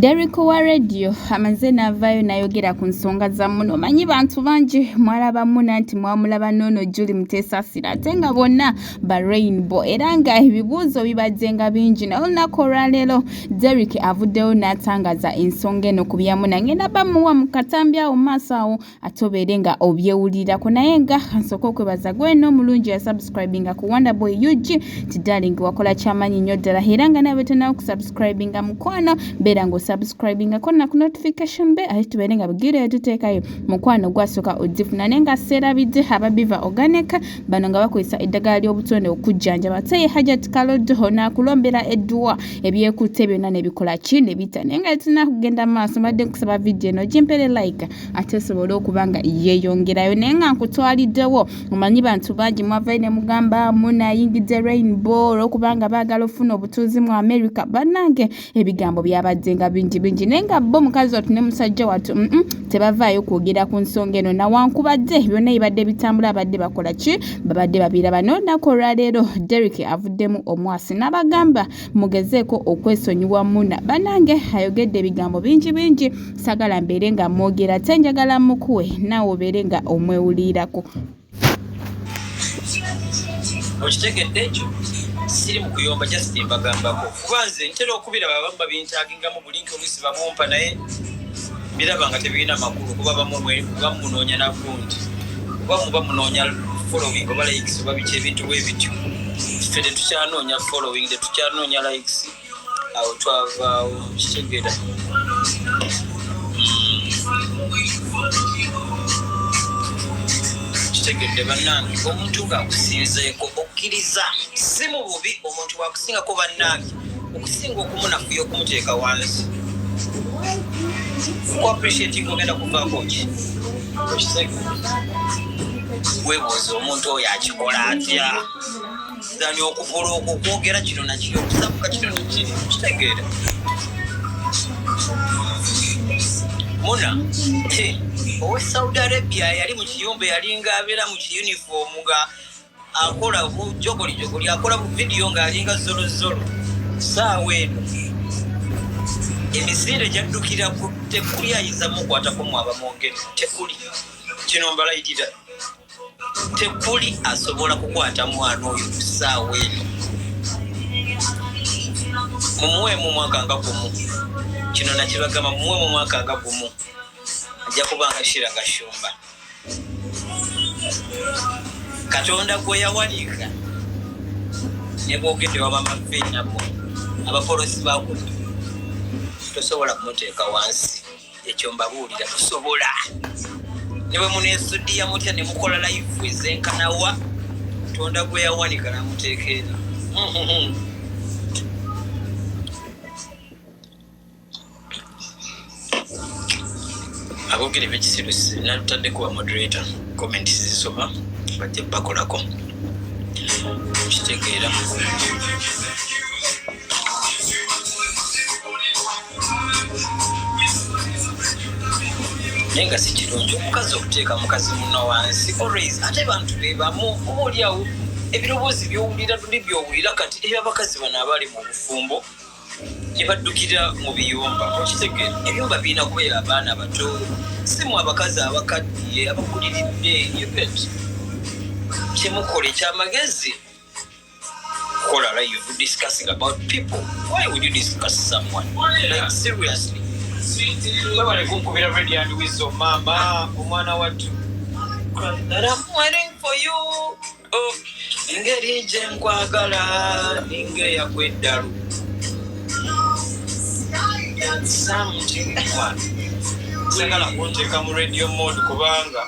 Derrick wa radio amaze n'avaayo n'ayogera ku nsonga za Muna. Omanyi bantu bangi mwalaba Muna nti mwamulaba n'ono Julie Muteesasira ate nga bonna ba Rainbow era nga ebibuuzo bibadde nga bingi. Naye olunaku olwaleero Derrick avuddeyo n'atangaza ensonga eno ku bya Muna. Ngenda bamuwa mu katambi awo mu maaso awo ate obeere nga obyewulirako. Naye nga nsooka okwebaza gweno omulungi yasubscribinga ku Wonderboy UG ti darling wakola ky'amanyi nnyo ddala era nga nawe tonawo kusubscribinga mukwano beera nga subscribing akona ku notification be ate tubeere nga bugire tuteekayo mukwano gwasooka ozifuna naye nga seerabidde ababiva organic bano nga bakozesa eddagala ly'obutonde okujjanjaba ate Hajat Kalodo n'akulombera edduwa ebyekutte byonna ne bikola ki ne bita naye nga tulina kugenda maaso mbadde nkusaba vidiyo eno gimpere like ate esobole okuba nga yeeyongerayo naye nga nkutwaliddewo omanyi bantu bangi mwavayo ne mugamba Muna ayingidde Rainbow olw'okubanga baagala ofuna obutuuzi mu America bannange ebigambo byabadde nga bingi nenga bo mukazi watu ne musajja watu tebavaayo kwogera ku nsonga eno nawankubadde byonna bibadde bitambula abadde bakola ki babadde babira bano olunaku olwaleero Derrick avuddemu omwasi n'abagamba mugezeeko okwesonyiwa Muna banange ayogedde ebigambo bingi sagala mbeere nga mwogera ate njagala mukuwe naawe obeere nga omwewulirako. Okitegedde ekyo siri mu kuyomba just mbagambako kubanze ntera okubira babamba bintaagingamu bulinki oluusi babumpa naye biraba nga tebirina makulu kuba bamunoonya nagundi kuba muba munoonya following oba likes oba biki ebintu bwe bityo ffe tetukyanoonya following tetukyanoonya likes awo twavaawo kitegera kitegedde bannange omuntu ng'akusinzeeko okkiriza si mu bubi omuntu bwakusingako bannange okusinga okumunafuya okumuteeka wansi kuappreciating ogenda kuvaako ki okisege weebuuza omuntu oyo akikola atya zani okukola okwogera kino nakiri okusabuka kino nakiri kitegeera Muna owe Saudi Arabia yali mu kiyombe yalinga abeera mu kiyunifoomu nga akola jogoli akola video nga alinga zolo saawa eno emisinde gyaddukira tekuli ayinza mukwatako mwaba mwogere tekuli kino mbalayitira tekuli asobola kukwata mwana oyo saawa eno mumuwe mu mwaka nga gumu kino nakibagamba mumuwe mu mwaka nga gumu ajja kubanga shira gashumba Katonda gwe yawanika ne bwogedde wabamaffe nabo abapolosi baako tosobola kumuteeka wansi ekyo mbabuulira tosobola ne bwe muneesudiya mutya ne mukola live ezenkanawa Katonda gwe yawanika namuteeka eno abogere bekisirusi natutadde kuba moderator comment zisoma bajja bakolako kitegeera nenga si kirungi omukazi okuteeka mukazi muno wansi always ate bantu bebamu obaoliawo ebirowoozi byowulira tuli byowulira kati ebyabakazi bano abali mu bufumbo ne baddukira mu biyumba okitegeera ebyumba birina kubeera abaana bato simu abakazi abakaddiye abakuliridde yebet kyemukole ekyamagezi kola live discussing about people. Why would you discuss someone like seriously? Baba kunkubira ready and wisdom mama omwana watu that I'm waiting for you oh ingeri je nkwagala ninge yakweddalu something one sagala kunteeka mu radio mode kubanga